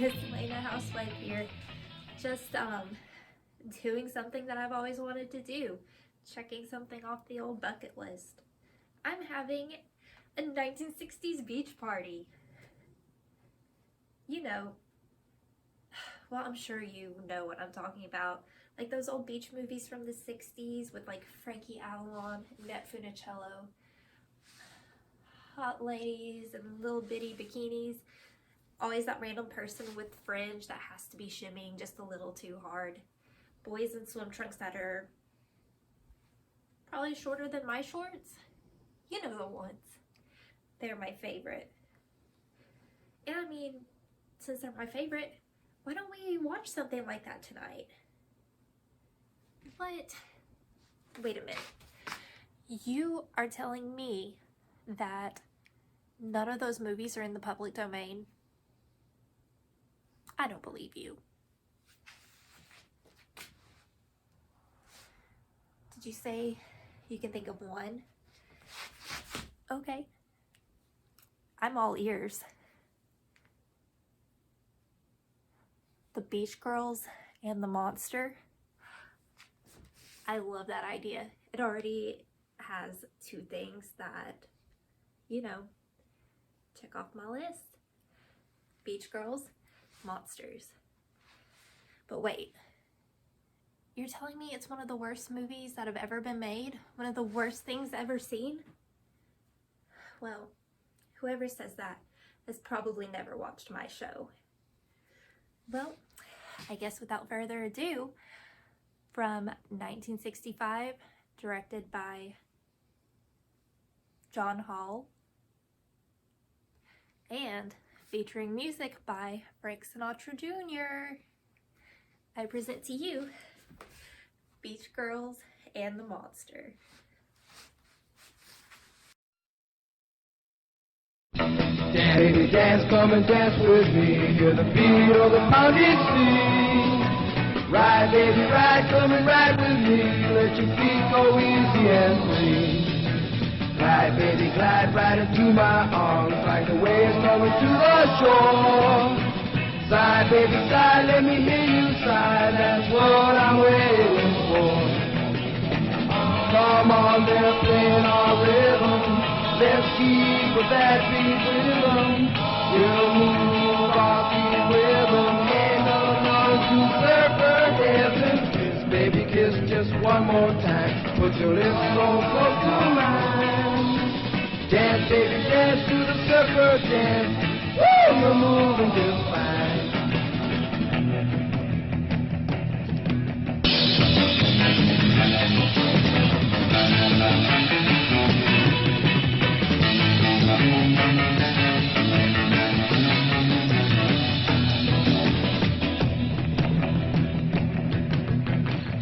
It's Helena Housewife here. Just doing something that I've always wanted to do. Checking something off the old bucket list. I'm having a 1960s beach party. You know, well, I'm sure you know what I'm talking about. Like those old beach movies from the 60s with like Frankie Avalon, Annette Funicello, hot ladies and little bitty bikinis. Always that random person with fringe that has to be shimmying just a little too hard. Boys in swim trunks that are probably shorter than my shorts. You know the ones. They're my favorite. And I mean, since they're my favorite, why don't we watch something like that tonight? But, wait a minute. You are telling me that none of those movies are in the public domain? I don't believe you. Did you say you can think of one? Okay. I'm all ears. The Beach Girls and the Monster. I love that idea. It already has two things that, you know, check off my list. Beach Girls, monsters. But wait, you're telling me it's one of the worst movies that have ever been made? One of the worst things ever seen? Well, whoever says that has probably never watched my show. Well, I guess without further ado, from 1965, directed by Jon Hall, and featuring music by Frank Sinatra Jr., I present to you Beach Girls and the Monster. Dance, baby, dance, come and dance with me. Hear the beat of the pounding sea. Ride, baby, ride, come and ride with me. Let your feet go easy and free. Glide, baby, glide right into my arms, like the waves coming to the shore. Sigh, baby, sigh, let me hear you sigh. That's what I'm waiting for. Come on, they're playing our rhythm. Let's keep with that beat rhythm. We'll move our feet with them. Ain't no none to surfer heaven. Kiss, baby, kiss just one more time. Put your lips so close to mine. Dance, baby, dance to the surfer dance. Woo, you're moving just fine.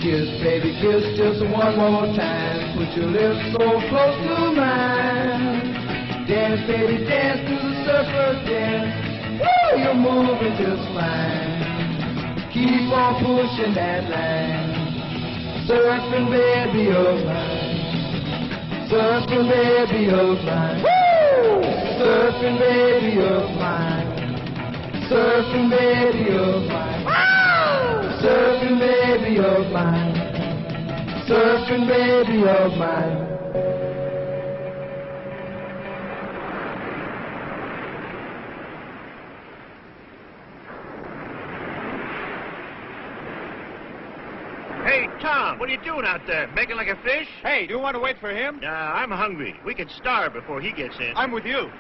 Kiss, baby, kiss just one more time. Put your lips so close to mine. Dance, baby, dance to the surfer dance. Woo, you're moving just fine. Keep on pushing that line. Surfing, baby, of mine. Surfing, baby, of mine. Woo! Surfing, baby, of mine. Surfing, baby, of mine. Surfing baby of mine, surfing baby of mine. Hey, Tom, what are you doing out there? Making like a fish? Hey, do you want to wait for him? I'm hungry. We can starve before he gets in. I'm with you.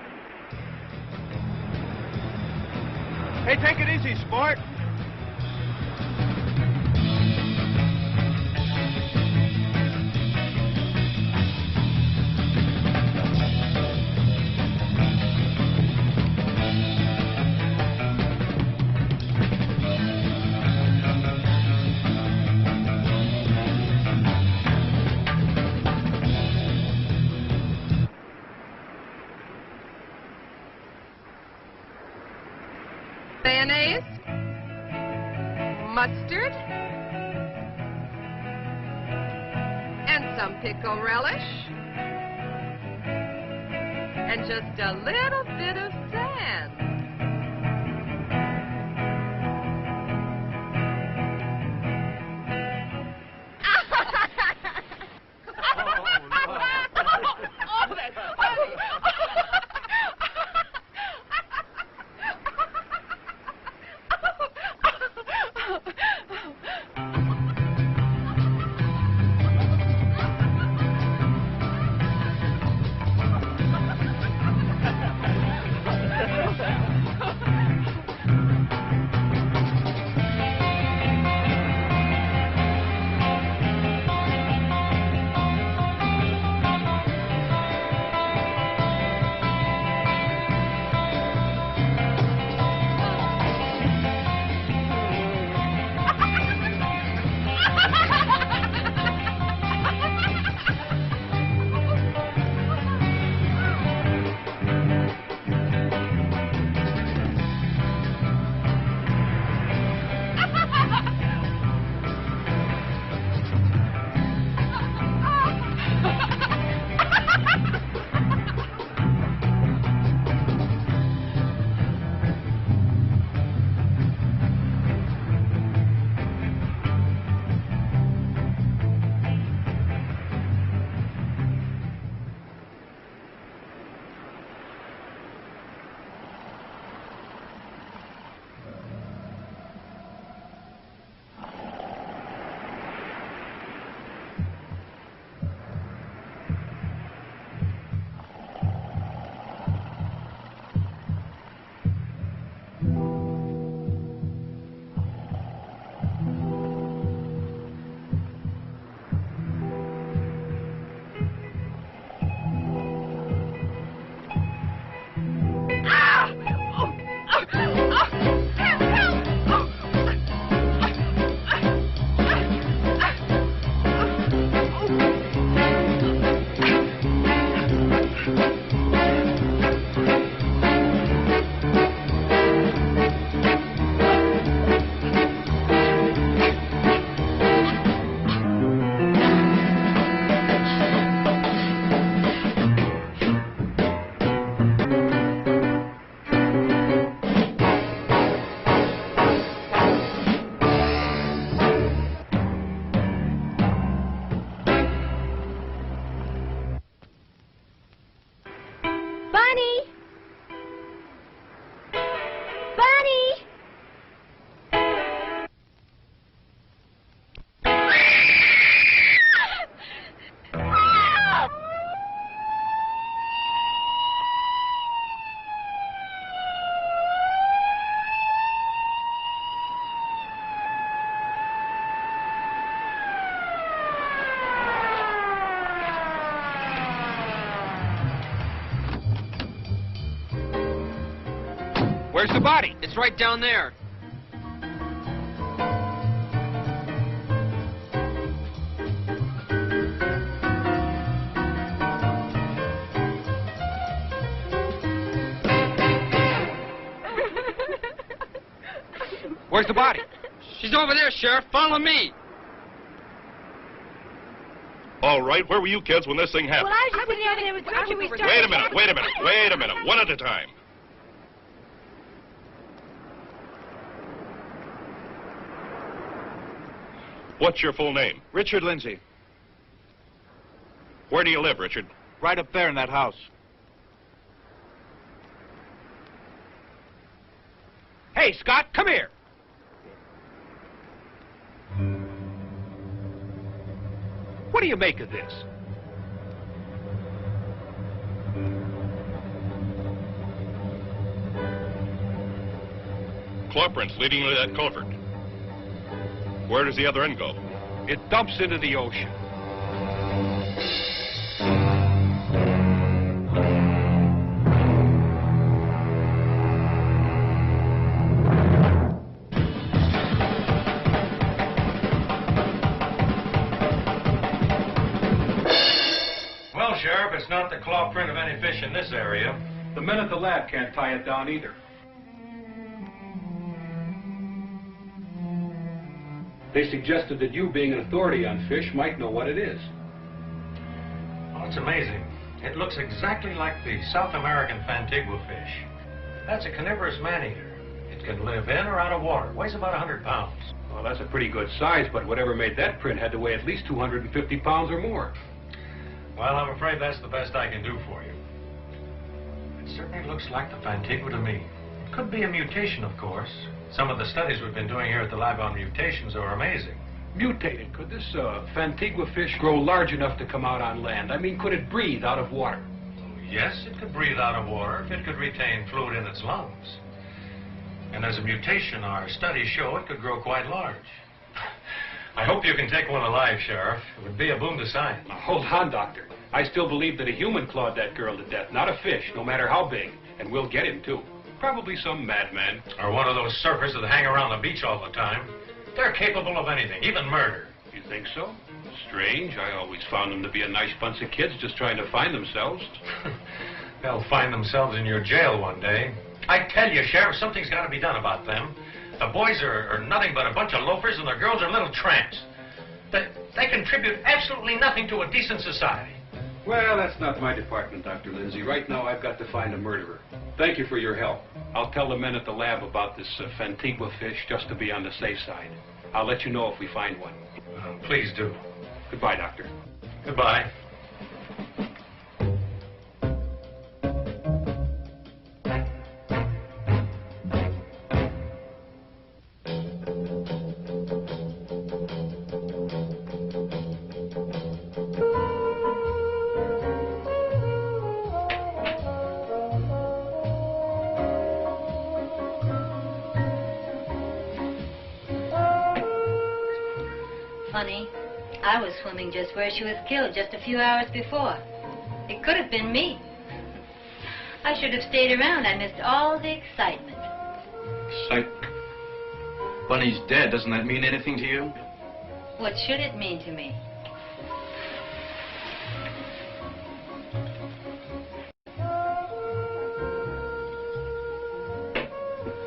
Hey, take it easy, sport. Mayonnaise, mustard, and some pickle relish, and just a little bit of sand. Where's the body? It's right down there. Where's the body? She's over there, Sheriff. Follow me. All right, where were you kids when this thing happened? Well, I was just sitting over there with Richard. We started... Wait a minute. One at a time. What's your full name? Richard Lindsay. Where do you live, Richard? Right up there in that house. Hey, Scott, come here. What do you make of this? Claw prints leading to that culvert. Where does the other end go? It dumps into the ocean. Well, Sheriff, it's not the claw print of any fish in this area. The men at the lab can't tie it down either. They suggested that you, being an authority on fish, might know what it is. Oh, it's amazing. It looks exactly like the South American Fantigua fish. That's a carnivorous man-eater. It can live in or out of water. Weighs about 100 pounds. Well, that's a pretty good size, but whatever made that print had to weigh at least 250 pounds or more. Well, I'm afraid that's the best I can do for you. It certainly looks like the Fantigua to me. It could be a mutation, of course. Some of the studies we've been doing here at the lab on mutations are amazing. Mutated. Could this Fantigua fish grow large enough to come out on land? I mean, could it breathe out of water? Yes, it could breathe out of water if it could retain fluid in its lungs. And as a mutation, our studies show it could grow quite large. I hope you can take one alive, Sheriff. It would be a boon to science. Now, hold on, Doctor. I still believe that a human clawed that girl to death, not a fish, no matter how big. And we'll get him, too. Probably some madman. Or one of those surfers that hang around the beach all the time. They're capable of anything, even murder. You think so? Strange. I always found them to be a nice bunch of kids just trying to find themselves. They'll find themselves in your jail one day. I tell you, Sheriff, something's got to be done about them. The boys are nothing but a bunch of loafers, and the girls are little tramps. They contribute absolutely nothing to a decent society. Well, that's not my department, Dr. Lindsay. Right now, I've got to find a murderer. Thank you for your help. I'll tell the men at the lab about this Fantigua fish just to be on the safe side. I'll let you know if we find one. Please do. Goodbye, Doctor. Goodbye. Funny, I was swimming just where she was killed just a few hours before. It could have been me. I should have stayed around. I missed all the excitement. Bunny's dead. Doesn't that mean anything to you? What should it mean to me?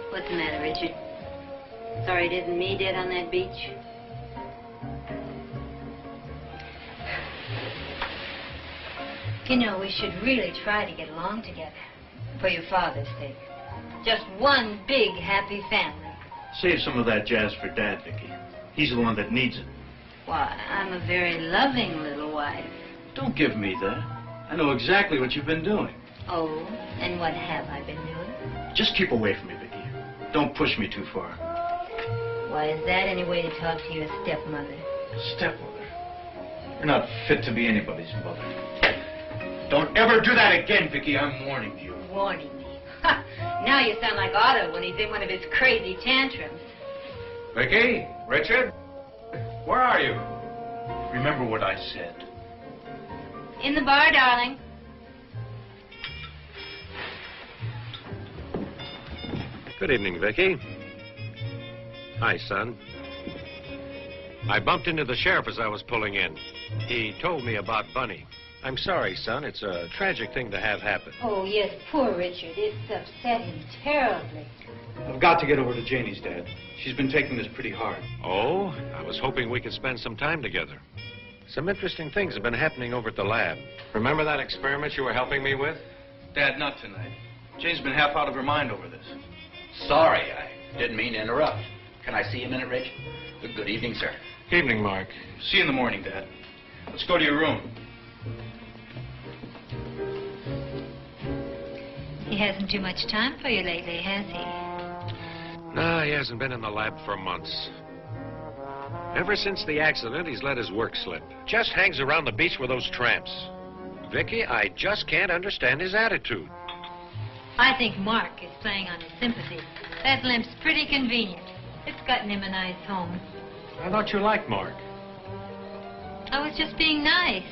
What's the matter, Richard? Sorry it isn't me dead on that beach? You know, we should really try to get along together. For your father's sake. Just one big, happy family. Save some of that jazz for Dad, Vicky. He's the one that needs it. Why, I'm a very loving little wife. Don't give me that. I know exactly what you've been doing. Oh, and what have I been doing? Just keep away from me, Vicky. Don't push me too far. Why, is that any way to talk to your stepmother? Stepmother? You're not fit to be anybody's mother. Don't ever do that again, Vicky. I'm warning you. Warning me? Ha! Now you sound like Otto when he's in one of his crazy tantrums. Vicky? Richard? Where are you? Remember what I said. In the bar, darling. Good evening, Vicky. Hi, son. I bumped into the sheriff as I was pulling in. He told me about Bunny. I'm sorry, son. It's a tragic thing to have happen. Oh, yes, poor Richard. It's upset him terribly. I've got to get over to Janie's, Dad. She's been taking this pretty hard. Oh, I was hoping we could spend some time together. Some interesting things have been happening over at the lab. Remember that experiment you were helping me with? Dad, not tonight. Jane's been half out of her mind over this. Sorry, I didn't mean to interrupt. Can I see you a minute, Rich? Good evening, sir. Evening, Mark. See you in the morning, Dad. Let's go to your room. He hasn't too much time for you lately, has he? No, he hasn't been in the lab for months. Ever since the accident, he's let his work slip. Just hangs around the beach with those tramps. Vicky, I just can't understand his attitude. I think Mark is playing on his sympathy. That limp's pretty convenient. It's gotten him a nice home. I thought you liked Mark. I was just being nice.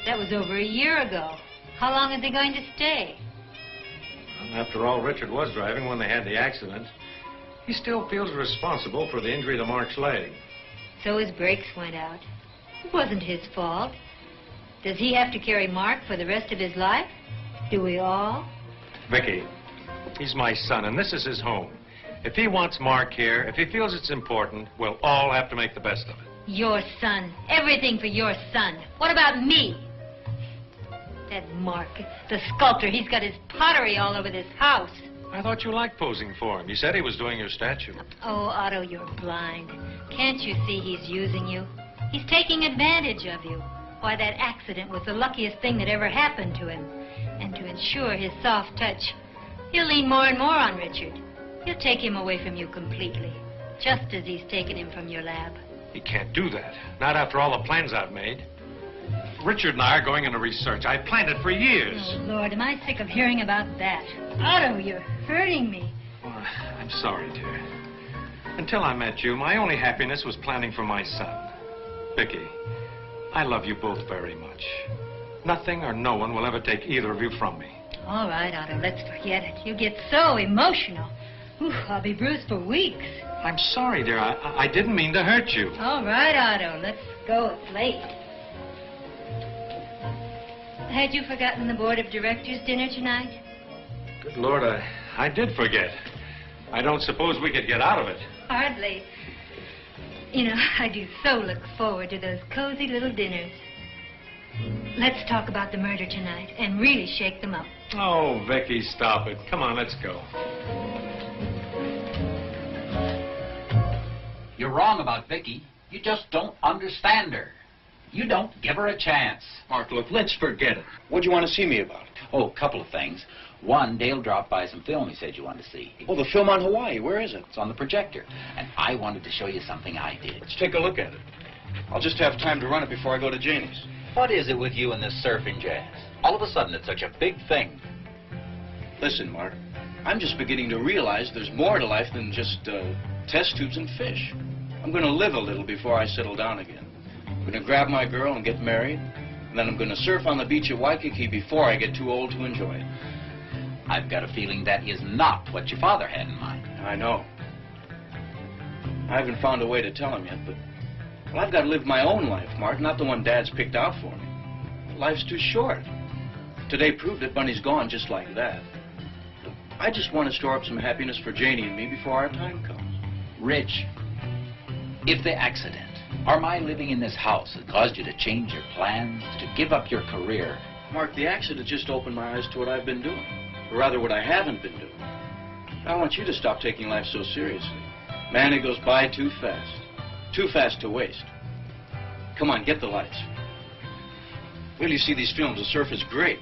That was over a year ago. How long are they going to stay? Well, after all, Richard was driving when they had the accident. He still feels responsible for the injury to Mark's leg. So his brakes went out. It wasn't his fault. Does he have to carry Mark for the rest of his life? Do we all? Vicky, he's my son, and this is his home. If he wants Mark here, if he feels it's important, we'll all have to make the best of it. Your son. Everything for your son. What about me? That Mark, the sculptor, he's got his pottery all over this house. I thought you liked posing for him. You said he was doing your statue. Oh, Otto, you're blind. Can't you see he's using you? He's taking advantage of you. Why, that accident was the luckiest thing that ever happened to him. And to ensure his soft touch, he'll lean more and more on Richard. He'll take him away from you completely, just as he's taken him from your lab. He can't do that. Not after all the plans I've made. Richard and I are going into research. I planned it for years. Oh, Lord, am I sick of hearing about that. Otto, you're hurting me. Well, I'm sorry, dear. Until I met you, my only happiness was planning for my son. Vicky, I love you both very much. Nothing or no one will ever take either of you from me. All right, Otto, let's forget it. You get so emotional. Ooh, I'll be bruised for weeks. I'm sorry, dear. I didn't mean to hurt you. All right, Otto, let's go. It's late. Had you forgotten the board of directors dinner tonight? Good Lord, I did forget. I don't suppose we could get out of it. Hardly. You know, I do so look forward to those cozy little dinners. Let's talk about the murder tonight and really shake them up. Oh, Vicky, stop it. Come on, let's go. You're wrong about Vicky. You just don't understand her. You don't give her a chance. Mark, look, let's forget it. What do you want to see me about? Oh, a couple of things. One, Dale dropped by some film he said you wanted to see. Oh, the film on Hawaii. Where is it? It's on the projector. And I wanted to show you something I did. Let's take a look at it. I'll just have time to run it before I go to Janie's. What is it with you and this surfing jazz? All of a sudden, it's such a big thing. Listen, Mark, I'm just beginning to realize there's more to life than just test tubes and fish. I'm going to live a little before I settle down again. I'm going to grab my girl and get married, and then I'm going to surf on the beach at Waikiki before I get too old to enjoy it. I've got a feeling that is not what your father had in mind. I know. I haven't found a way to tell him yet, but well, I've got to live my own life, Mark, not the one Dad's picked out for me. Life's too short. Today proved it. Bunny's gone just like that. I just want to store up some happiness for Janie and me before our time comes. Rich, if the accident or my living in this house had caused you to change your plans, to give up your career... Mark, the accident just opened my eyes to what I've been doing. Or rather, what I haven't been doing. I want you to stop taking life so seriously. Man, it goes by too fast. Too fast to waste. Come on, get the lights. Well, you see these films. The surf is great.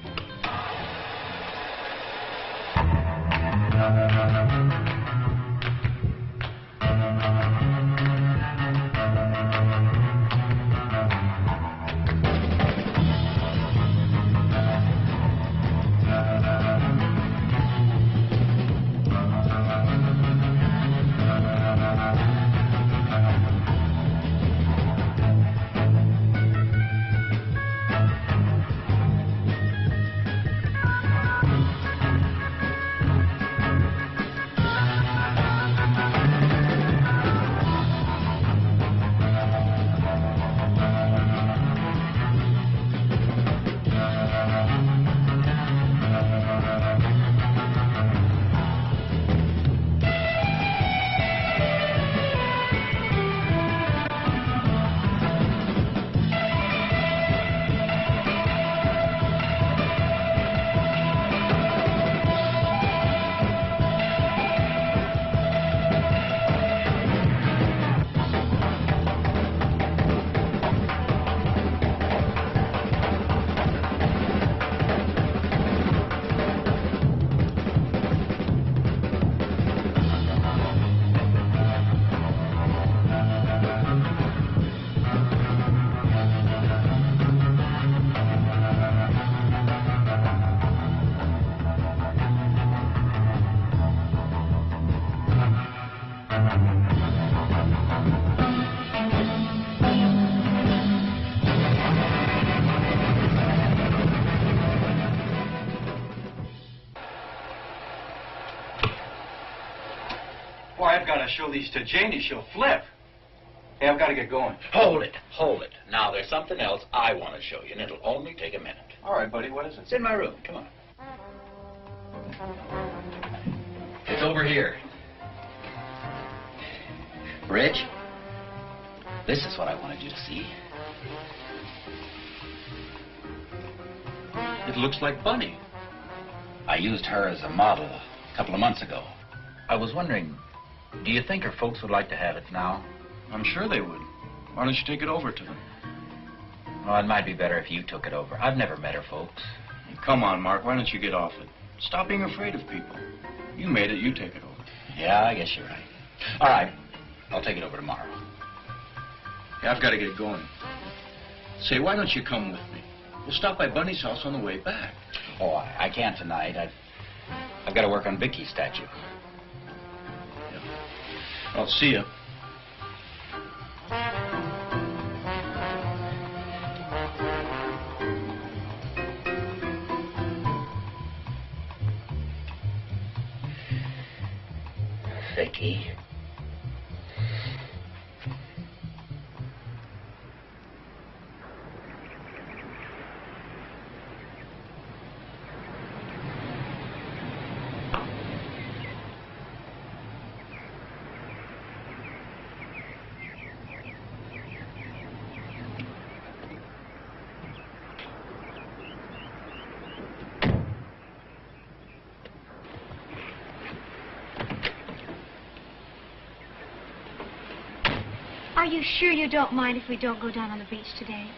Boy, I've got to show these to Janie. She'll flip. Hey, I've got to get going. Hold it, hold it. Now, there's something else I want to show you, and it'll only take a minute. All right, buddy, what is it? It's in my room. Come on. It's over here. Rich, this is what I wanted you to see. It looks like Bunny. I used her as a model a couple of months ago. I was wondering, do you think her folks would like to have it now? I'm sure they would. Why don't you take it over to them? Well, it might be better if you took it over. I've never met her folks. Come on, Mark, why don't you get off it? Stop being afraid of people. You made it, you take it over. Yeah, I guess you're right. All right, I'll take it over tomorrow. Yeah, I've got to get going. Say, why don't you come with me? We'll stop by Bunny's house on the way back. Oh, I can't tonight. I've got to work on Vicky's statue. Yeah. I'll see you. Vicky. Are you sure you don't mind if we don't go down on the beach today?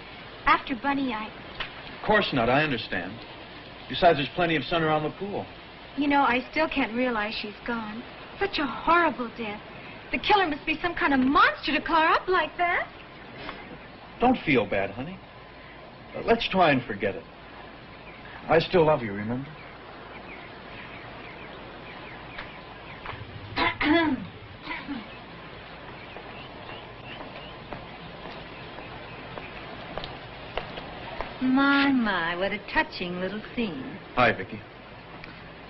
After Bunny, Of course not, I understand. Besides, there's plenty of sun around the pool. You know, I still can't realize she's gone. Such a horrible death. The killer must be some kind of monster to car up like that. Don't feel bad, honey. Let's try and forget it. I still love you, remember? My, what a touching little scene. Hi, Vicky.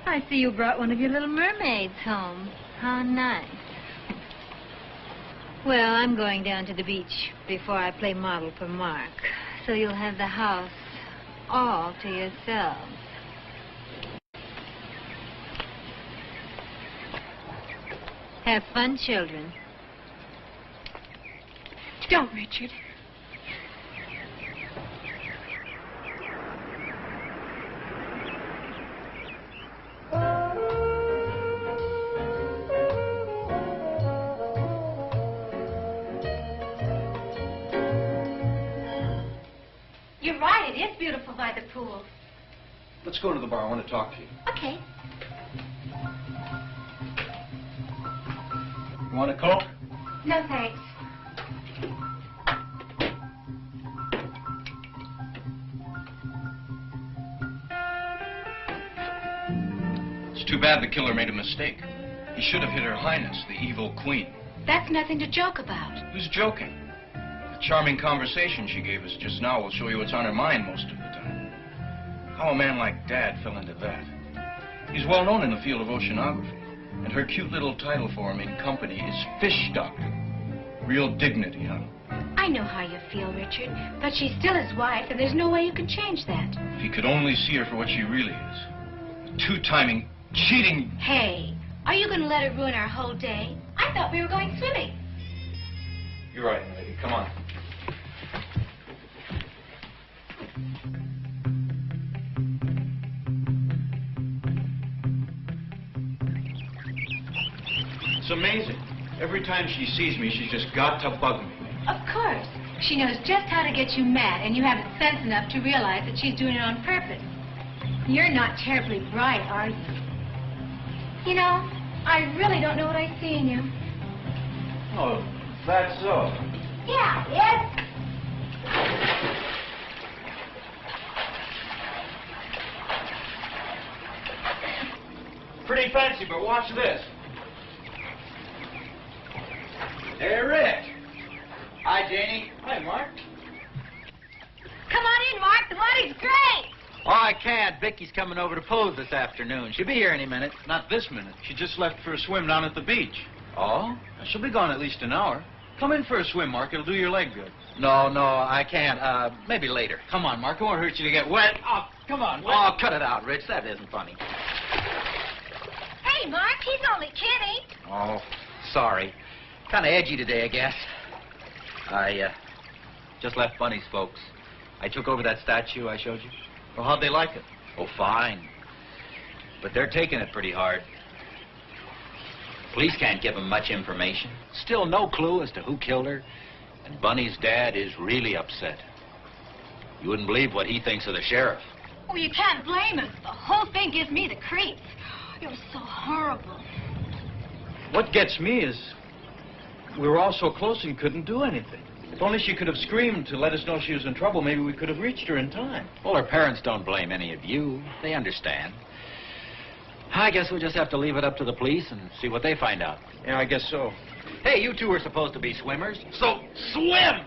I see you brought one of your little mermaids home. How nice. Well, I'm going down to the beach before I play model for Mark, so you'll have the house all to yourselves. Have fun, children. Don't, Richard. You're right, it is beautiful by the pool. Let's go to the bar. I want to talk to you. Okay. You want a Coke? No, thanks. It's too bad the killer made a mistake. He should have hit Her Highness, the evil queen. That's nothing to joke about. Who's joking? The charming conversation she gave us just now will show you what's on her mind most of the time. How a man like Dad fell into that. He's well known in the field of oceanography, and her cute little title for him in company is Fish Doctor. Real dignity, huh? I know how you feel, Richard, but she's still his wife, and there's no way you can change that. If he could only see her for what she really is. A two-timing, cheating... Hey, are you going to let her ruin our whole day? I thought we were going swimming. You're right, lady. Come on. It's amazing. Every time she sees me, she's just got to bug me. Of course. She knows just how to get you mad, and you haven't sense enough to realize that she's doing it on purpose. You're not terribly bright, are you? You know, I really don't know what I see in you. Oh, that's so. Yeah, yes. Pretty fancy, but watch this. Hey, Rich. Hi, Janie. Hi, Mark. Come on in, Mark. The money's great. Oh, I can't. Vicky's coming over to pose this afternoon. She'll be here any minute. Not this minute. She just left for a swim down at the beach. Oh? She'll be gone at least an hour. Come in for a swim, Mark. It'll do your leg good. No, I can't. Maybe later. Come on, Mark. It won't hurt you to get wet. Oh, come on. Oh, cut it out, Rich. That isn't funny. Hey, Mark, he's only kidding. Oh, sorry. Kind of edgy today, I guess. I just left Bunny's folks. I took over that statue I showed you. Well, how'd they like it? Oh, fine. But they're taking it pretty hard. Police can't give them much information. Still no clue as to who killed her. And Bunny's dad is really upset. You wouldn't believe what he thinks of the sheriff. Oh, you can't blame him. The whole thing gives me the creeps. It was so horrible. What gets me is we were all so close and couldn't do anything. If only she could have screamed to let us know she was in trouble, maybe we could have reached her in time. Well, her parents don't blame any of you. They understand. I guess we'll just have to leave it up to the police and see what they find out. Yeah, I guess so. Hey, you two are supposed to be swimmers, so swim!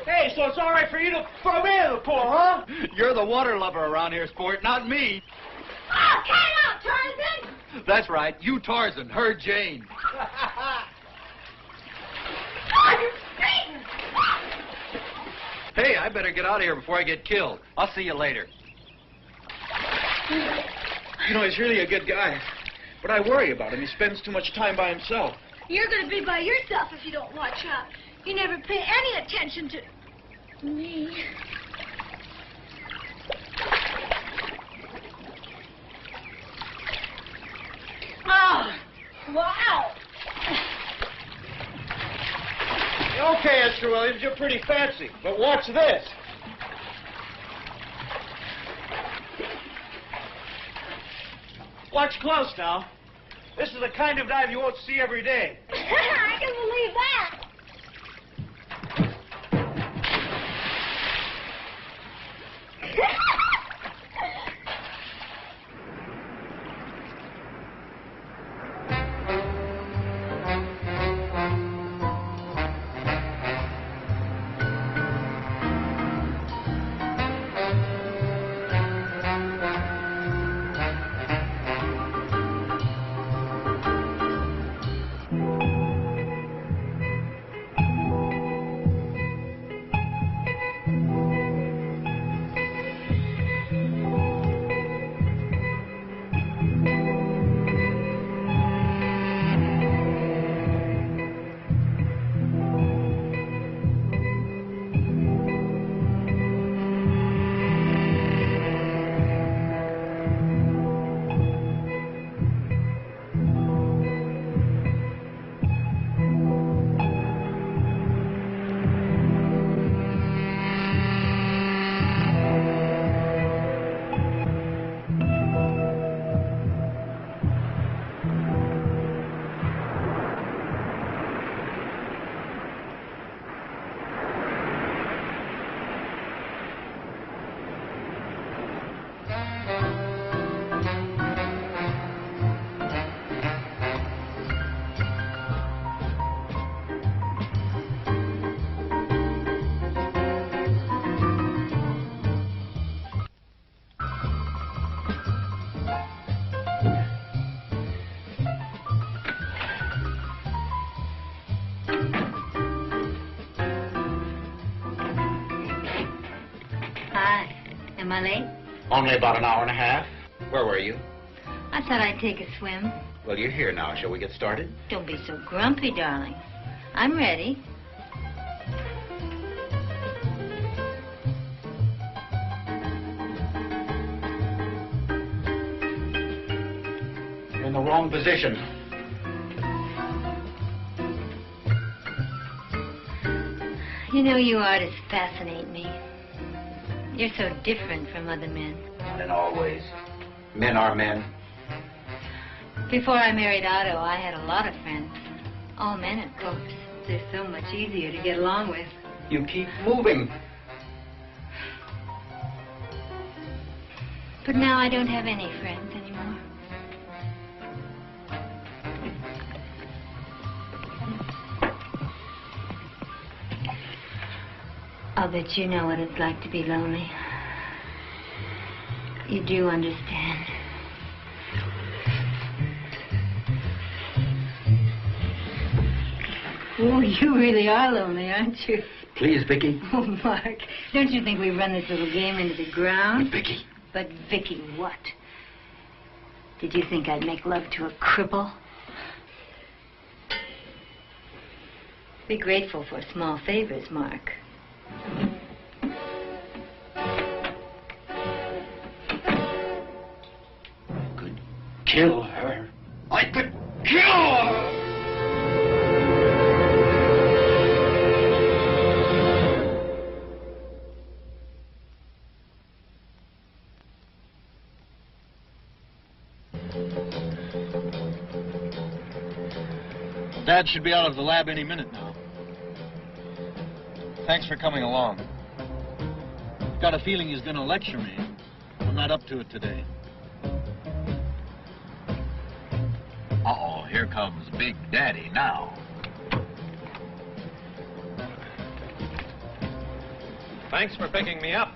Hey, so it's all right for you to throw me in the pool, huh? You're the water lover around here, sport, not me. Oh, cut out, Tarzan! That's right. You Tarzan, her Jane. Oh, you're Satan! Hey, I better get out of here before I get killed. I'll see you later. You know, he's really a good guy. But I worry about him. He spends too much time by himself. You're going to be by yourself if you don't watch out. You never pay any attention to me. Oh, wow. Okay, Esther Williams, you're pretty fancy. But watch this. Watch close now. This is the kind of dive you won't see every day. I can believe that. Am I late? Only about an hour and a half. Where were you? I thought I'd take a swim. Well, you're here now. Shall we get started? Don't be so grumpy, darling. I'm ready. You're in the wrong position. You know, you artists fascinate me. You're so different from other men. Not in all ways. Men are men. Before I married Otto, I had a lot of friends. All men, of course. They're so much easier to get along with. You keep moving. But now I don't have any friends anymore. I'll bet you know what it's like to be lonely. You do understand. Oh, you really are lonely, aren't you? Please, Vicky. Oh, Mark, don't you think we run this little game into the ground? Vicky. But Vicky, what? Did you think I'd make love to a cripple? Be grateful for small favors, Mark. Could kill her. I could kill her! Dad should be out of the lab any minute now. Thanks for coming along. Got a feeling he's going to lecture me. I'm not up to it today. Uh-oh, here comes Big Daddy now. Thanks for picking me up.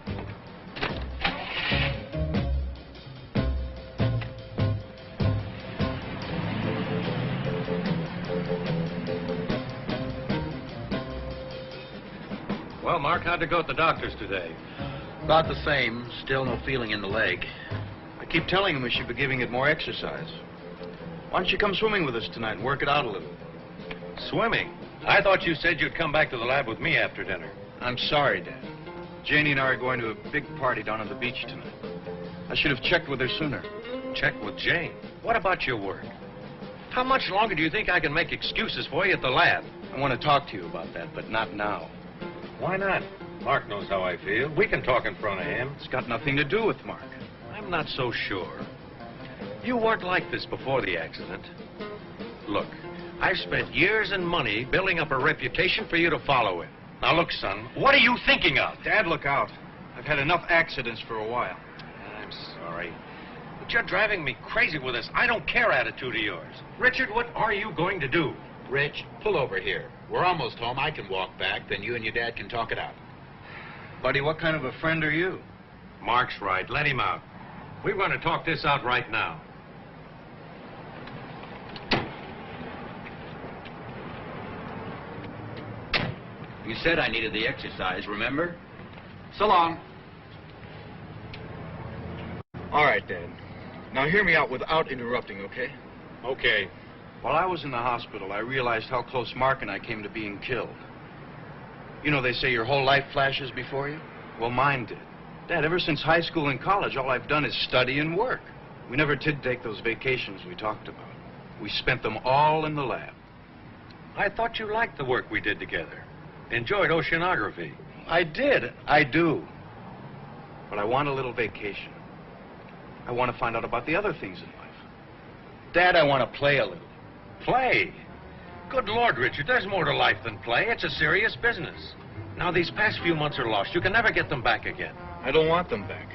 Well, Mark, how'd it go at the doctor's today? About the same. Still no feeling in the leg. I keep telling him we should be giving it more exercise. Why don't you come swimming with us tonight and work it out a little? Swimming? I thought you said you'd come back to the lab with me after dinner. I'm sorry, Dad. Janie and I are going to a big party down on the beach tonight. I should have checked with her sooner. Check with Jane. What about your work? How much longer do you think I can make excuses for you at the lab? I want to talk to you about that, but not now. Why not? Mark knows how I feel. We can talk in front of him. It's got nothing to do with Mark. I'm not so sure. You weren't like this before the accident. Look, I've spent years and money building up a reputation for you to follow in. Now look, son, what are you thinking of? Dad, look out. I've had enough accidents for a while. I'm sorry. But you're driving me crazy with this I don't care attitude of yours. Richard, what are you going to do? Rich, pull over here. We're almost home. I can walk back. Then you and your dad can talk it out. Buddy, what kind of a friend are you? Mark's right. Let him out. We're going to talk this out right now. You said I needed the exercise, remember? So long. All right, Dad. Now hear me out without interrupting, okay? Okay. While I was in the hospital, I realized how close Mark and I came to being killed. You know, they say your whole life flashes before you? Well, mine did. Dad, ever since high school and college, all I've done is study and work. We never did take those vacations we talked about. We spent them all in the lab. I thought you liked the work we did together. Enjoyed oceanography. I did. I do. But I want a little vacation. I want to find out about the other things in life. Dad, I want to play a little. Play? Good Lord, Richard, there's more to life than play. It's a serious business. Now, these past few months are lost. You can never get them back again. I don't want them back.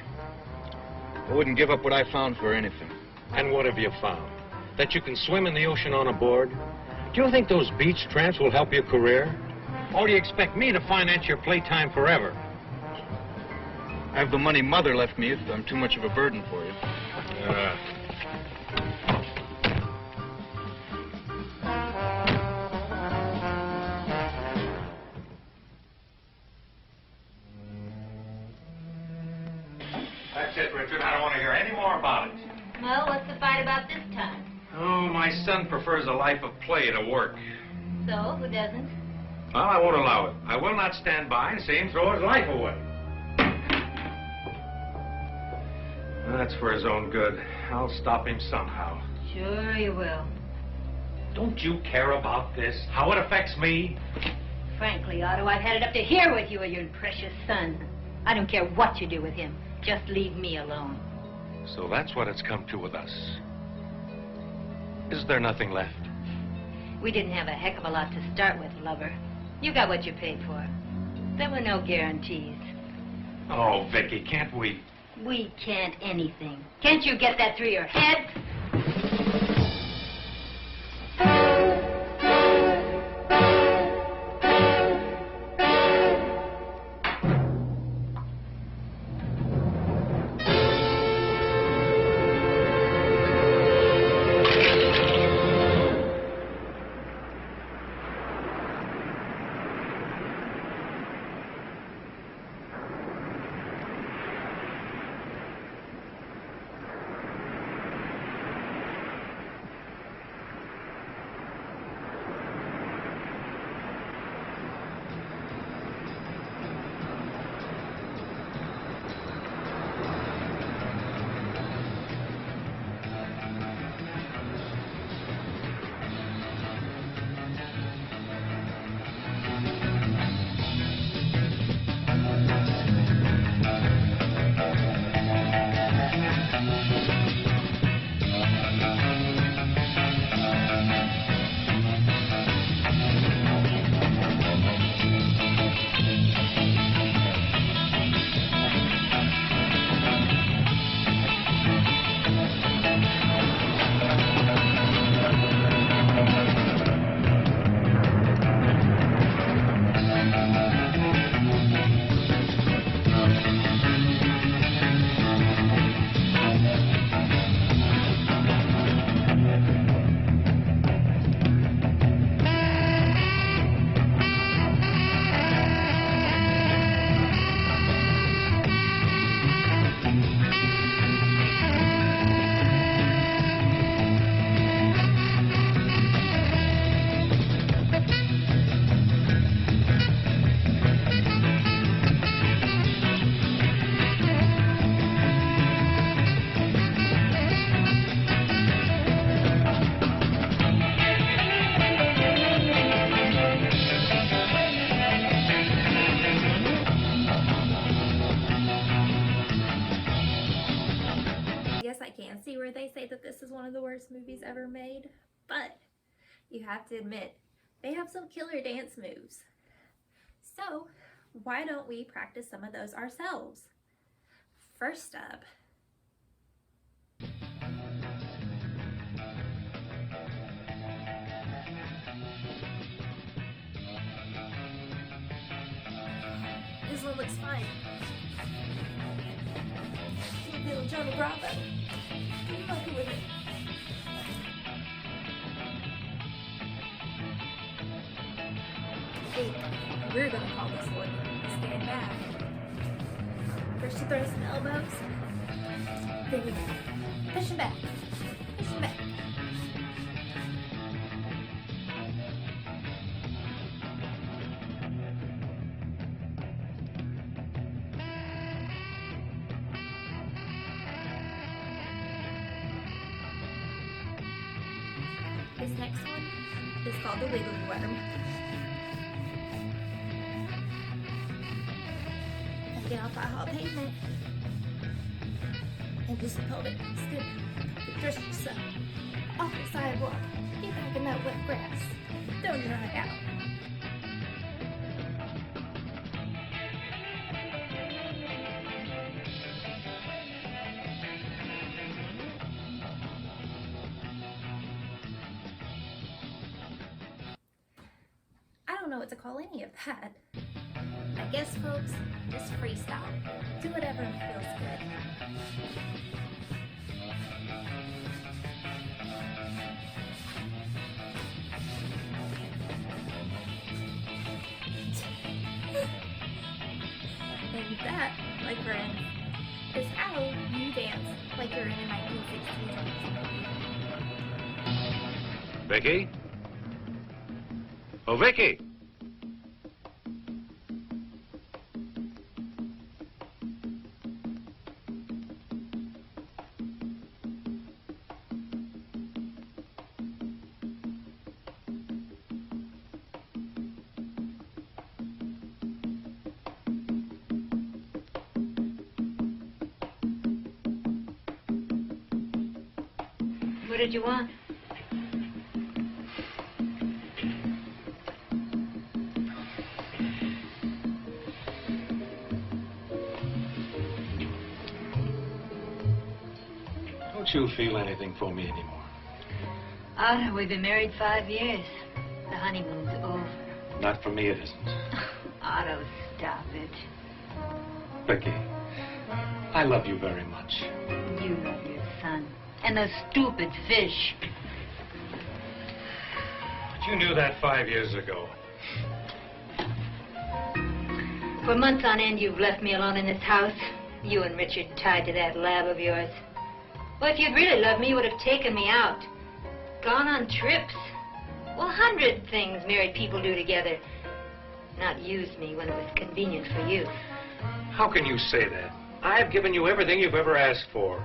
I wouldn't give up what I found for anything. And what have you found? That you can swim in the ocean on a board? Do you think those beach tramps will help your career? Or do you expect me to finance your playtime forever? I have the money Mother left me if I'm too much of a burden for you. That's it, Richard. I don't want to hear any more about it. Well, what's the fight about this time? Oh, my son prefers a life of play to work. So, who doesn't? Well, I won't allow it. I will not stand by and see him throw his life away. That's for his own good. I'll stop him somehow. Sure you will. Don't you care about this? How it affects me? Frankly, Otto, I've had it up to here with you and your precious son. I don't care what you do with him. Just leave me alone. So that's what it's come to with us. Is there nothing left? We didn't have a heck of a lot to start with, lover. You got what you paid for. There were no guarantees. Oh, Vicky, can't we? We can't anything. Can't you get that through your head? worst movies ever made, but you have to admit, they have some killer dance moves. So, why don't we practice some of those ourselves? First up, this one looks fine. Little Johnny Bravo. I'm lucky with it. Hey, we're gonna call this one Stand Back. First you throw some elbows. Then you push them back. Push them back. This next one is called the Wiggly Worm. And get off that hot pavement. And just hold it still. Just yourself. Off the sidewalk. Get back in that wet grass. Don't dry out. I don't know what to call any of that. I guess, folks, just freestyle. Do whatever feels good. And that, my friends, is how you dance like you're in a 1960s movie. Vicky? Oh, Vicky! What did you want? Don't you feel anything for me anymore? Otto, we've been married 5 years. The honeymoon's over. Not for me, it isn't. Otto, stop it. Becky, I love you very much. You love your son. And those stupid fish. But you knew that 5 years ago. For months on end, you've left me alone in this house. You and Richard tied to that lab of yours. Well, if you'd really loved me, you would have taken me out. Gone on trips. Well, 100 things married people do together. Not used me when it was convenient for you. How can you say that? I've given you everything you've ever asked for.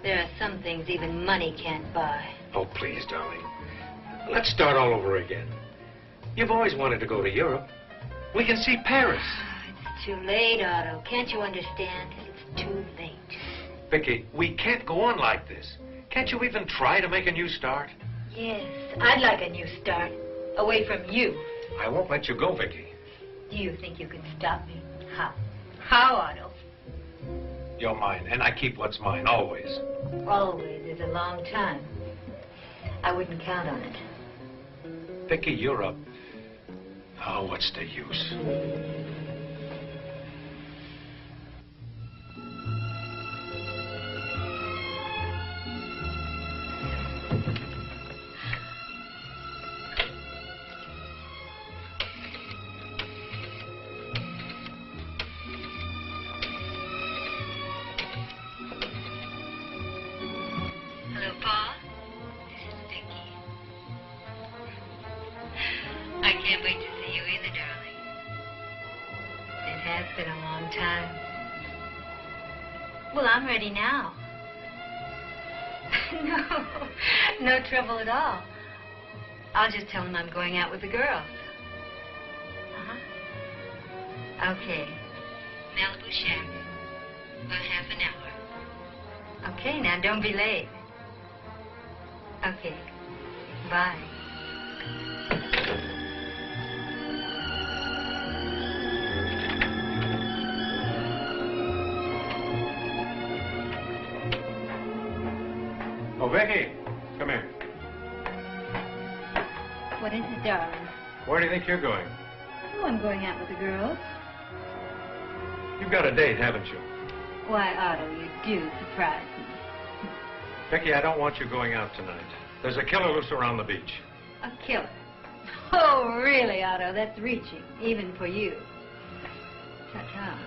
There are some things even money can't buy. Oh, please, darling. Let's start all over again. You've always wanted to go to Europe. We can see Paris. It's too late, Otto. Can't you understand? It's too late. Vicky, we can't go on like this. Can't you even try to make a new start? Yes, I'd like a new start. Away from you. I won't let you go, Vicky. Do you think you can stop me? How? How, Otto? You're mine, and I keep what's mine, always. Always is a long time. I wouldn't count on it. Vicky, you're up. Oh, what's the use? Hello, Pa. This is Vicky. I can't wait to see you either, darling. It has been a long time. Well, I'm ready now. No trouble at all. I'll just tell him I'm going out with the girls. Okay. Malibu Shack. About half an hour. Okay, now don't be late. Okay. Bye. Oh, Vicky, come here. What is it, darling? Where do you think you're going? Oh, I'm going out with the girls. You've got a date, haven't you? Why, Otto, you do surprise me. Vicky, I don't want you going out tonight. There's a killer loose around the beach. A killer. Oh, really, Otto? That's reaching, even for you. Ta-ta.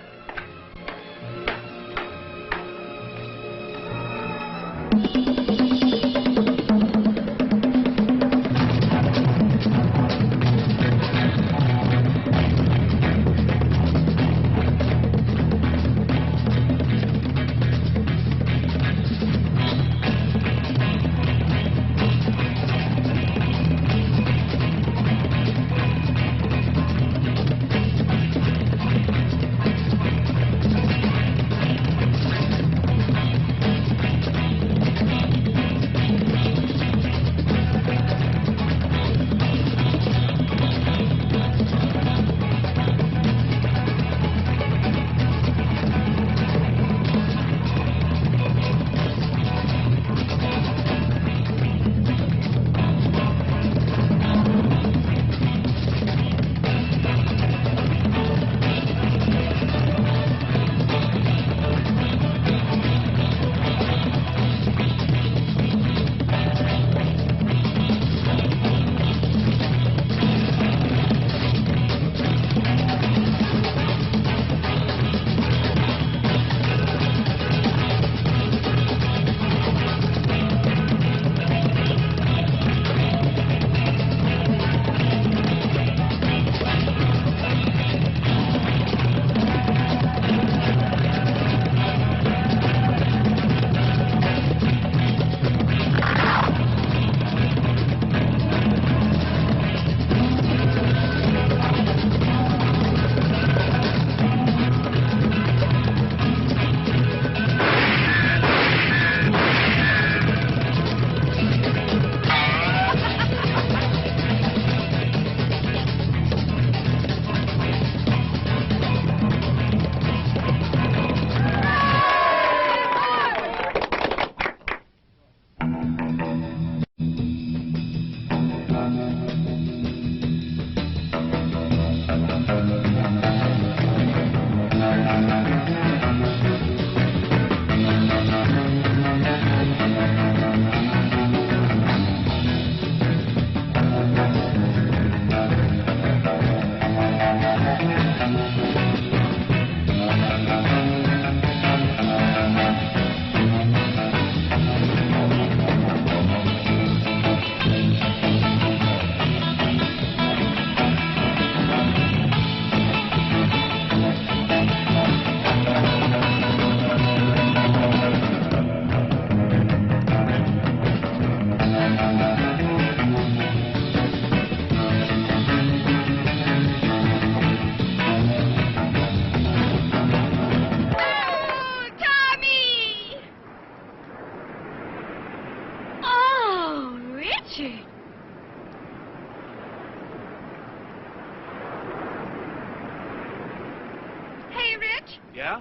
Yeah?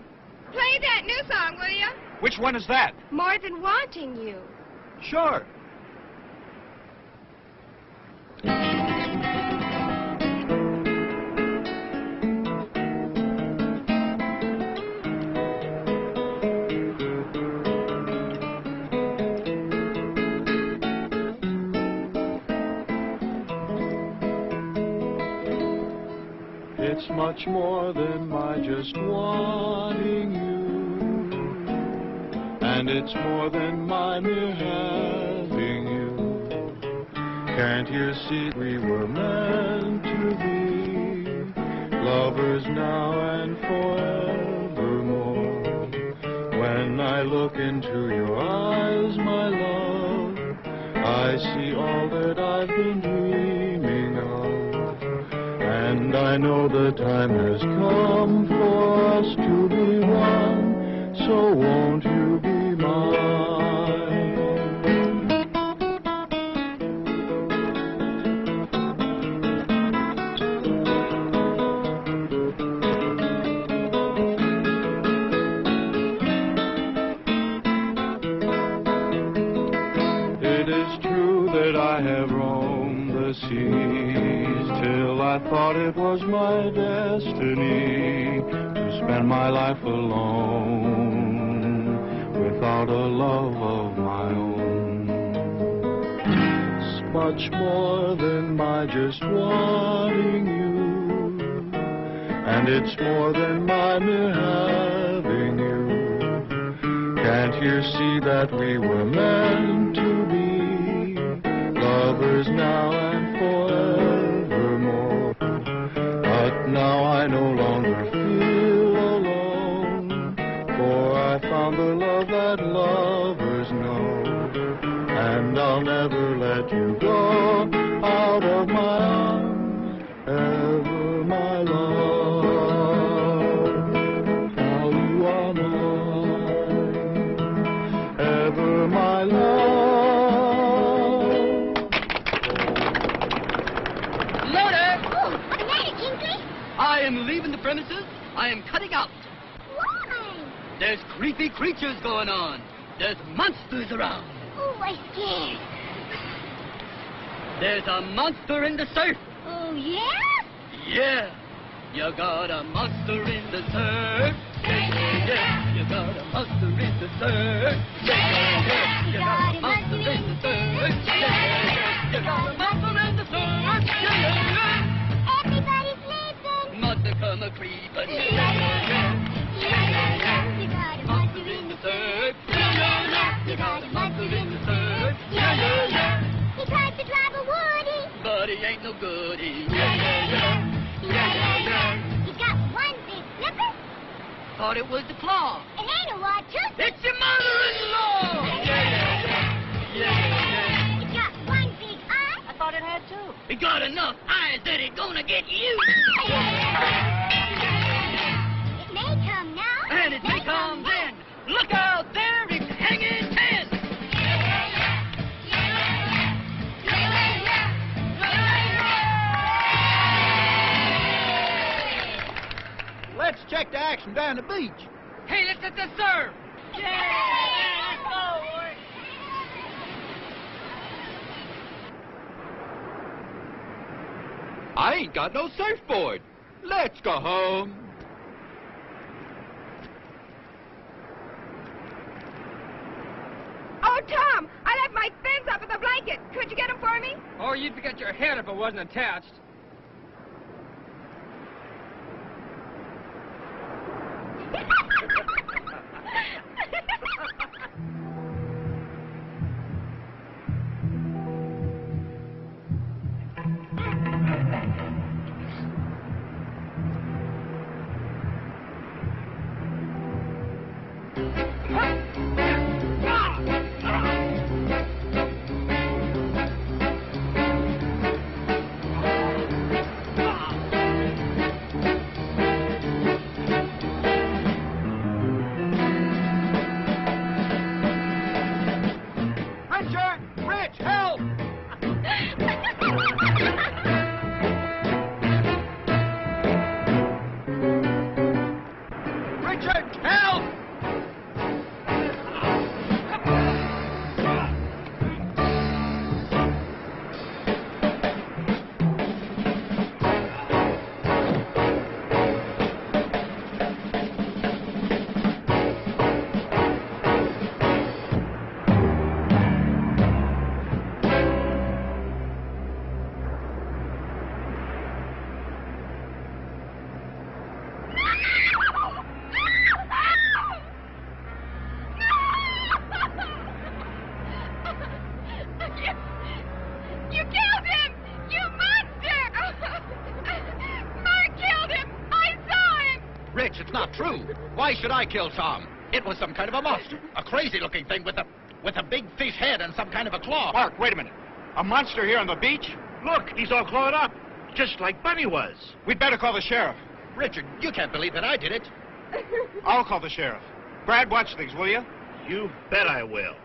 Play that new song, will you? Which one is that? More Than Wanting You. Sure. It's much more than my just wanting you, and it's more than my mere having you. Can't you see we were meant to be lovers now and forevermore? When I look into your eyes, my love, I see all that I've been dreaming of. And I know the time has come for us to be one, so won't you be mine? seas till I thought it was my destiny to spend my life alone without a love of my own. It's much more than my just wanting you, and it's more than my mere having you. Can't you see that we were meant to be lovers now and forevermore? But now I no longer feel alone, for I found the love that lovers know, and I'll never let you go out of my arms, ever my love. How you are mine, ever my love. Loader! Oh, what's the matter, Kingsley? I am leaving the premises. I am cutting out. Why? There's creepy creatures going on. There's monsters around. Oh, I'm scared. There's a monster in the surf. Oh, yeah? Yeah. You got a monster in the surf. Yeah. You got a monster in the surf. Yeah. You got a monster in the surf. Yeah. You got a monster in the surf. Yeah. Everybody's sleeping. Monster come a creeping. You got a monster in the surf. You got a monster in the surf. He tries to drive a woody, but he ain't no goodie. He's got one big flipper. Thought it was the claw. It ain't a wad tooth. It's your mother-in-law. It's got one big eye. I thought it had two. It got enough eyes that it's gonna get you. It may come now. And it may come then. Look out there, it's hanging 10. Let's check the action down the beach. Hey, let's hit the surf. Yeah, let's go. I ain't got no surfboard. Let's go home. Oh, Tom, I left my fins up with the blanket. Could you get them for me? Oh, you'd forget your head if it wasn't attached. Rich, it's not true. Why should I kill Tom? It was some kind of a monster. A crazy-looking thing with a big fish head and some kind of a claw. Mark, wait a minute. A monster here on the beach? Look, he's all clawed up. Just like Bunny was. We'd better call the sheriff. Richard, you can't believe that I did it. I'll call the sheriff. Brad, watch things, will you? You bet I will.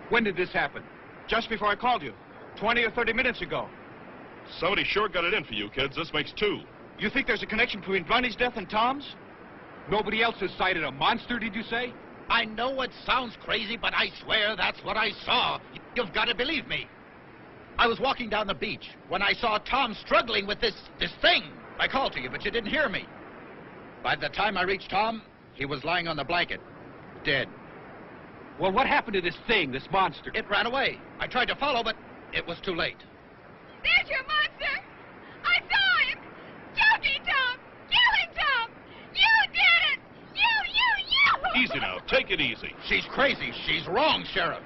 When did this happen? Just before I called you. 20 or 30 minutes ago. Somebody sure got it in for you, kids. This makes 2. You think there's a connection between Bunny's death and Tom's? Nobody else has sighted a monster, did you say? I know it sounds crazy, but I swear that's what I saw. You've got to believe me. I was walking down the beach when I saw Tom struggling with this thing. I called to you, but you didn't hear me. By the time I reached Tom, he was lying on the blanket, dead. Well, what happened to this thing, this monster? It ran away. I tried to follow, but it was too late. There's your monster! I saw him! Choking Tom! Killing Tom! You did it! You! Easy now. Take it easy. She's crazy. She's wrong, Sheriff.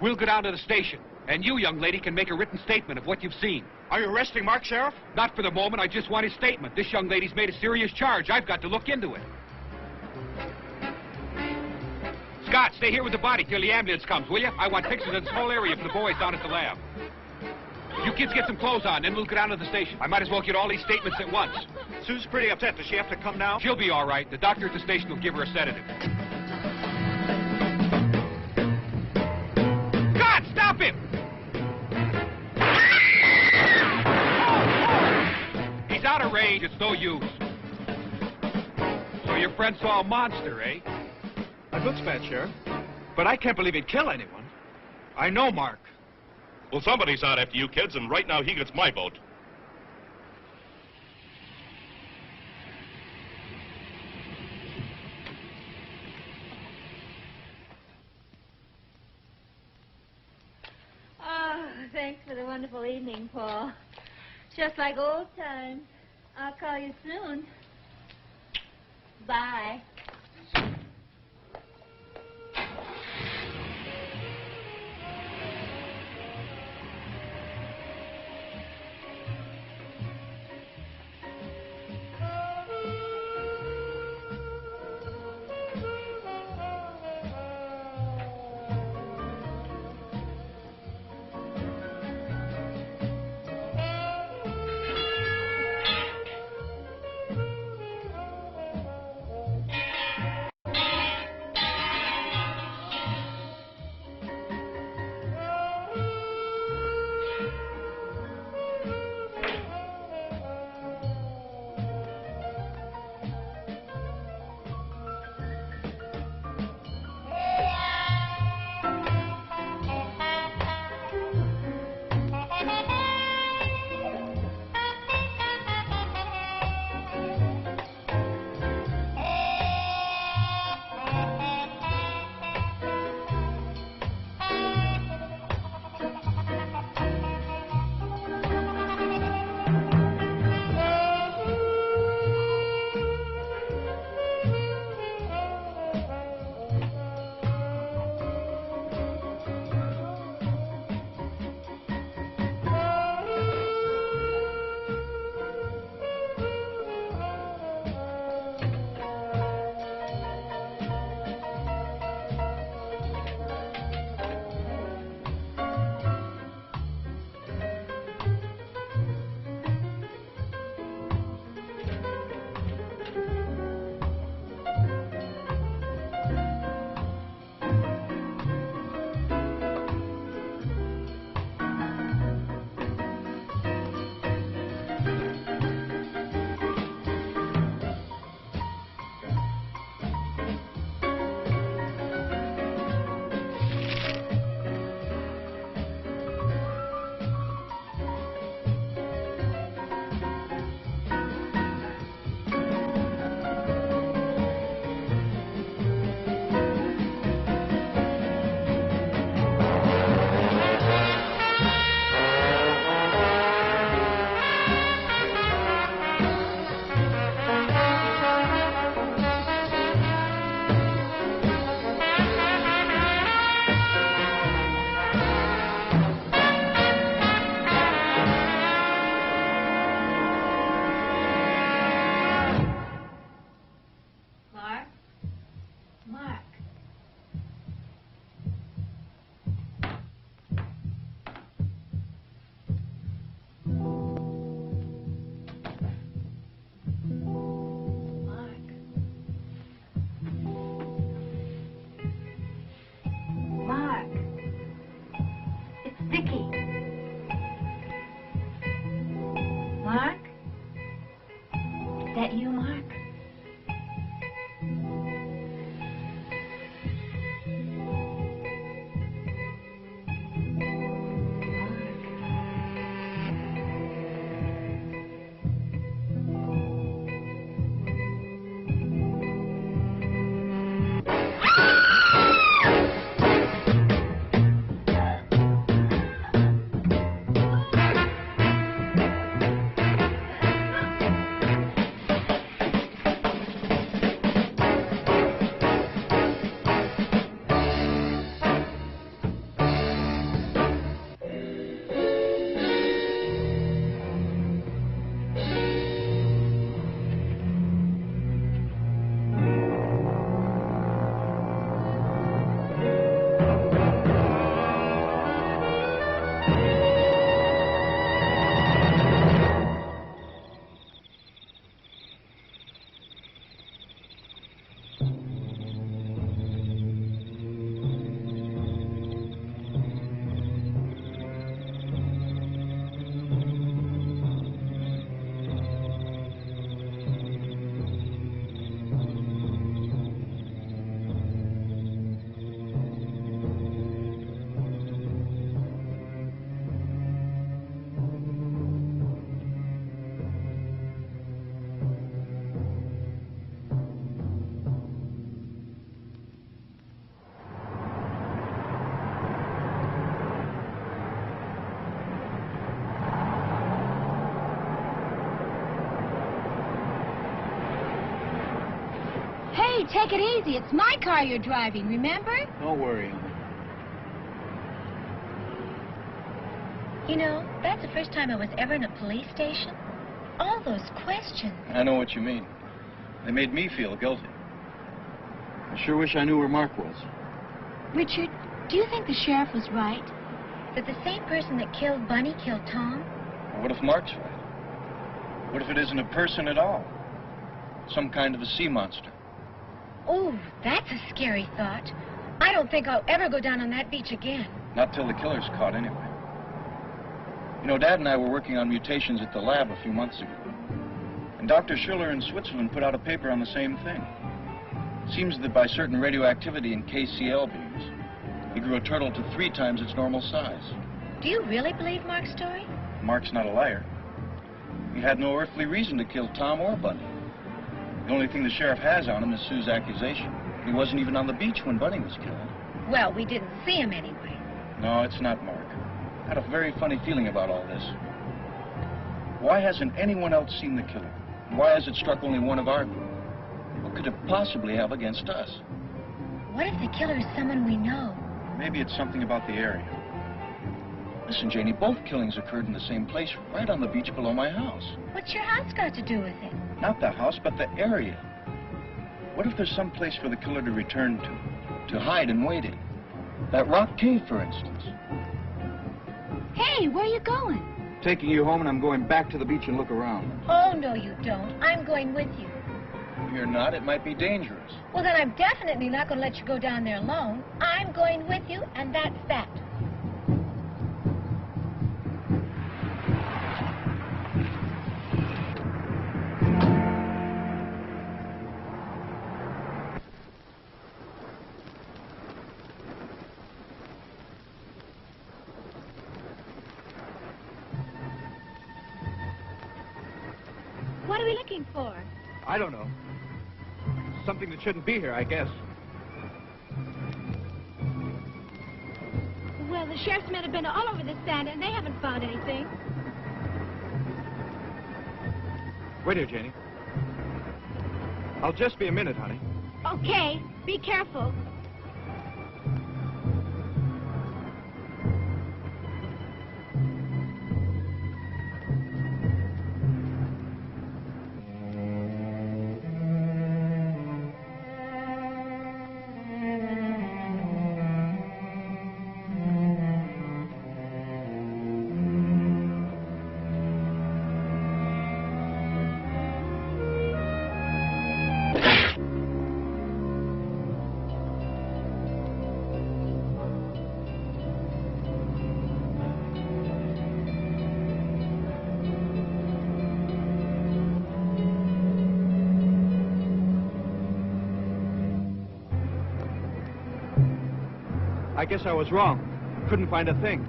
We'll go down to the station, and you, young lady, can make a written statement of what you've seen. Are you arresting Mark, Sheriff? Not for the moment. I just want his statement. This young lady's made a serious charge. I've got to look into it. Scott, stay here with the body till the ambulance comes, will you? I want pictures of this whole area for the boys down at the lab. You kids get some clothes on, then we'll go down to the station. I might as well get all these statements at once. Sue's pretty upset. Does she have to come now? She'll be all right. The doctor at the station will give her a sedative. God, stop him! He's out of range. It's no use. So your friend saw a monster, eh? That looks bad, Sheriff. But I can't believe he'd kill anyone. I know Mark. Well, somebody's out after you, kids, and right now he gets my vote. Oh, thanks for the wonderful evening, Paul. Just like old times. I'll call you soon. Bye. to you, Mark? Hey, take it easy. It's my car you're driving, remember? Don't worry. You know, that's the first time I was ever in a police station. All those questions. I know what you mean. They made me feel guilty. I sure wish I knew where Mark was. Richard, do you think the sheriff was right? That the same person that killed Bunny killed Tom? Well, what if Mark's right? What if it isn't a person at all? Some kind of a sea monster. Oh, that's a scary thought. I don't think I'll ever go down on that beach again. Not till the killer's caught, anyway. You know, Dad and I were working on mutations at the lab a few months ago. And Dr. Schiller in Switzerland put out a paper on the same thing. It seems that by certain radioactivity in KCl beams, he grew a turtle to 3 times its normal size. Do you really believe Mark's story? Mark's not a liar. He had no earthly reason to kill Tom or Bunny. The only thing the sheriff has on him is Sue's accusation. He wasn't even on the beach when Bunny was killed. Well, we didn't see him anyway. No, it's not Mark. I had a very funny feeling about all this. Why hasn't anyone else seen the killer? Why has it struck only one of our group? What could it possibly have against us? What if the killer is someone we know? Maybe it's something about the area. Listen, Janie, both killings occurred in the same place, right on the beach below my house. What's your house got to do with it? Not the house, but the area. What if there's some place for the killer to return to hide and wait in? That rock cave, for instance. Hey, where are you going? Taking you home, and I'm going back to the beach and look around. Oh, no, you don't. I'm going with you. You're not. It might be dangerous. Well, then I'm definitely not going to let you go down there alone. I'm going with you, and that's that. What are we looking for? I don't know. Something that shouldn't be here, I guess. Well, the sheriff's men have been all over this sand, and they haven't found anything. Wait here, Janie. I'll just be a minute, honey. Okay, be careful. I guess I was wrong. Couldn't find a thing.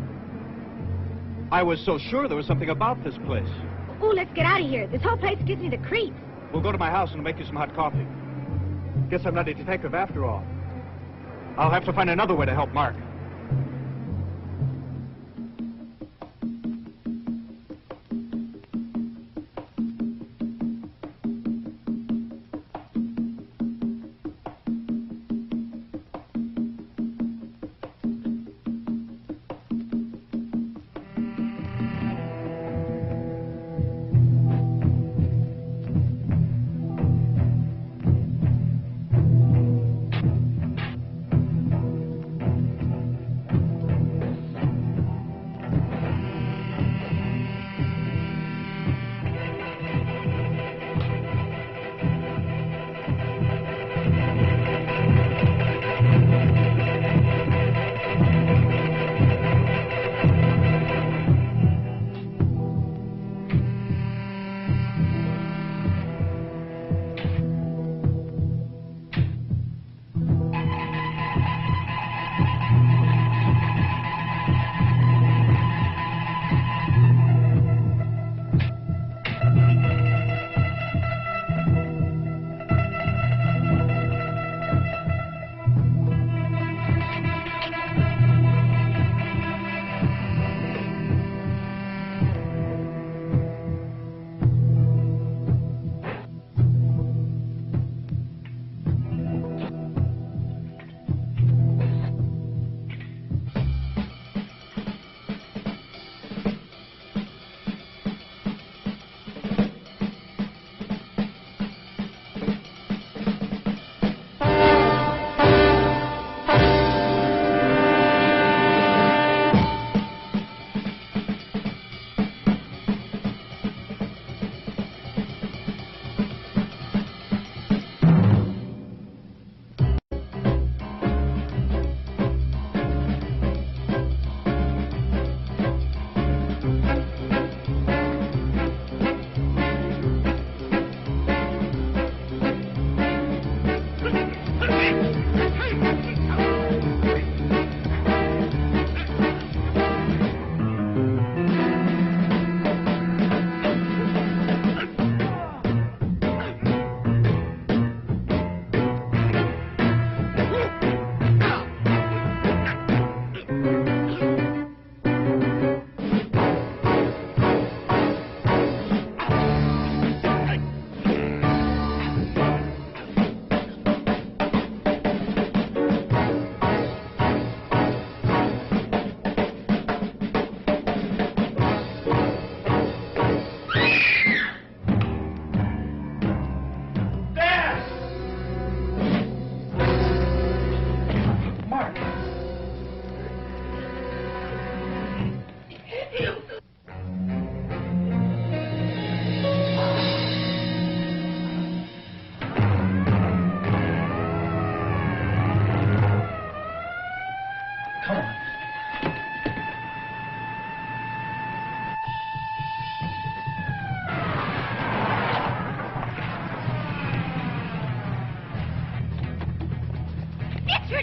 I was so sure there was something about this place. Ooh, let's get out of here. This whole place gives me the creeps. We'll go to my house and make you some hot coffee. Guess I'm not a detective after all. I'll have to find another way to help Mark.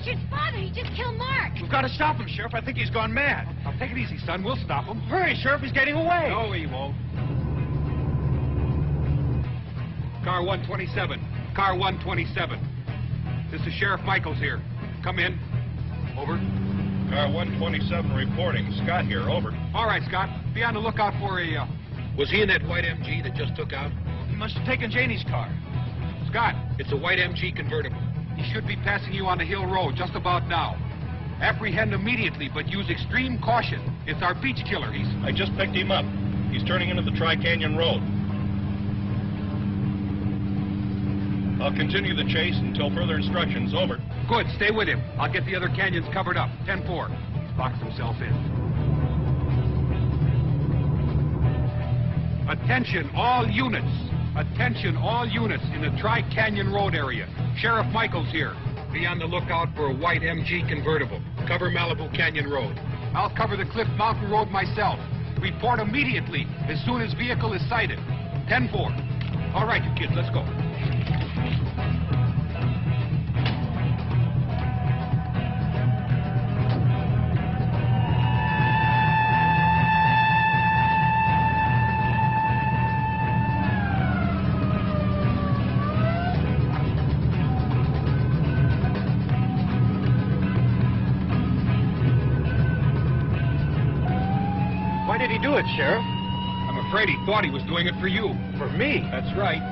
Richard's father. He just killed Mark. We've got to stop him, Sheriff. I think he's gone mad. Now, take it easy, son. We'll stop him. Hurry, Sheriff. He's getting away. No, he won't. Car 127. Car 127. This is Sheriff Michaels here. Come in. Over. Car 127 reporting. Scott here. Over. All right, Scott. Be on the lookout for a... Was he in that white MG that just took out? He must have taken Janie's car. Scott. It's a white MG convertible. He should be passing you on the Hill Road just about now. Apprehend immediately, but use extreme caution. It's our beach killer. I just picked him up. He's turning into the Tri-Canyon Road. I'll continue the chase until further instructions. Over. Good. Stay with him. I'll get the other canyons covered up. 10-4. He's boxed himself in. Attention, all units. Attention, all units in the Tri-Canyon Road area. Sheriff Michaels here. Be on the lookout for a white MG convertible. Cover Malibu Canyon Road. I'll cover the Cliff Mountain Road myself. Report immediately as soon as vehicle is sighted. 10-4. All right, you kids, let's go. did he do it, Sheriff? I'm afraid he thought he was doing it for you. For me? That's right.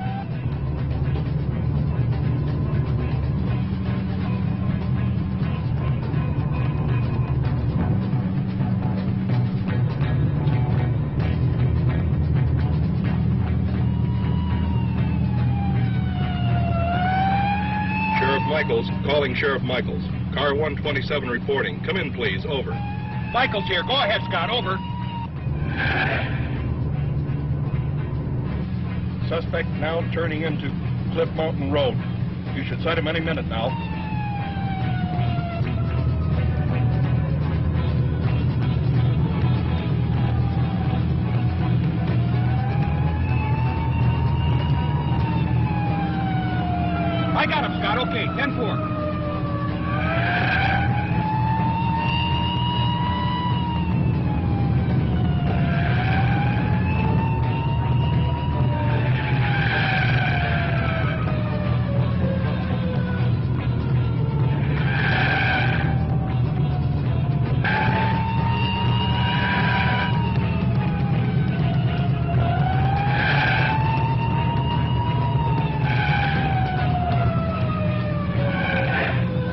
Michaels, calling Sheriff Michaels. Car 127 reporting. Come in, please. Over. Michaels here. Go ahead, Scott. Over. Suspect now turning into Cliff Mountain Road. You should sight him any minute now. I got him, Scott. Okay, 10-4.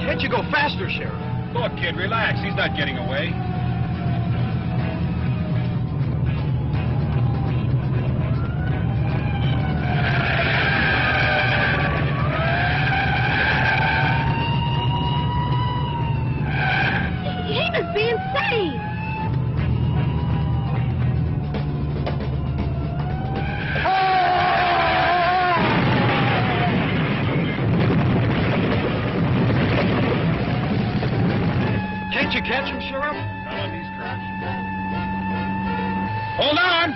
Can't you go faster, Sheriff? Look, kid, relax. He's not getting away. He must be insane. Can't you catch him, Sheriff? Not on these curves. Hold on!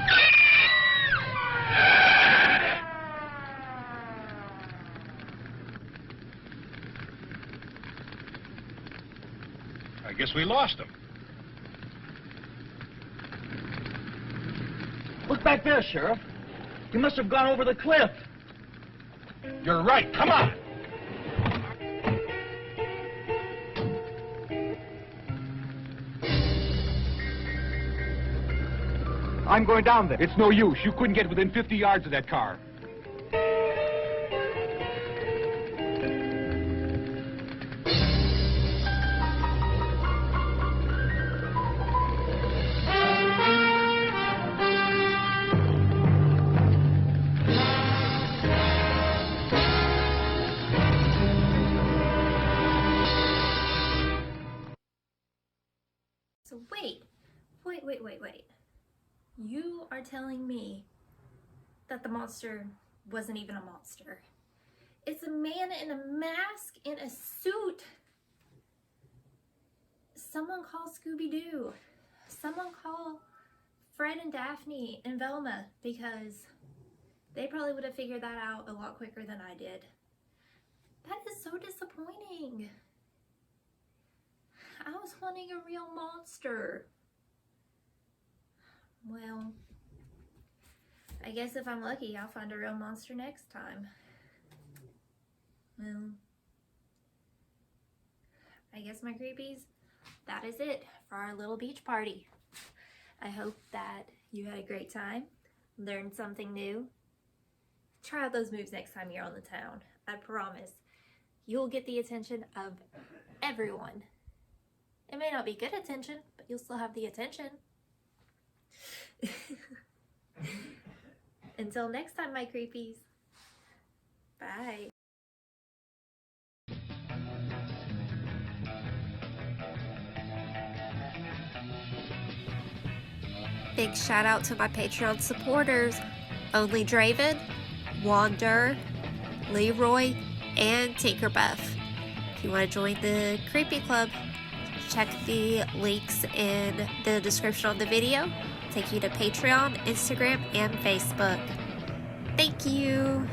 I guess we lost him. Look back there, Sheriff. He must have gone over the cliff. You're right. Come on. I'm going down there. It's no use. You couldn't get within 50 yards of that car. So wait. You are telling me that the monster wasn't even a monster. It's a man in a mask and a suit. Someone call Scooby-Doo. Someone call Fred and Daphne and Velma, because they probably would have figured that out a lot quicker than I did. That is so disappointing. I was wanting a real monster. Well, I guess if I'm lucky, I'll find a real monster next time. Well, I guess my creepies, that is it for our little beach party. I hope that you had a great time, learned something new. Try out those moves next time you're on the town. I promise you'll get the attention of everyone. It may not be good attention, but you'll still have the attention. Until next time, my creepies. Bye. Big shout out to my Patreon supporters, Only Draven, Wander, Leroy, and Tinkerbuff. If you want to join the Creepy Club, check the links in the description of the video. Take you to Patreon, Instagram, and Facebook. Thank you.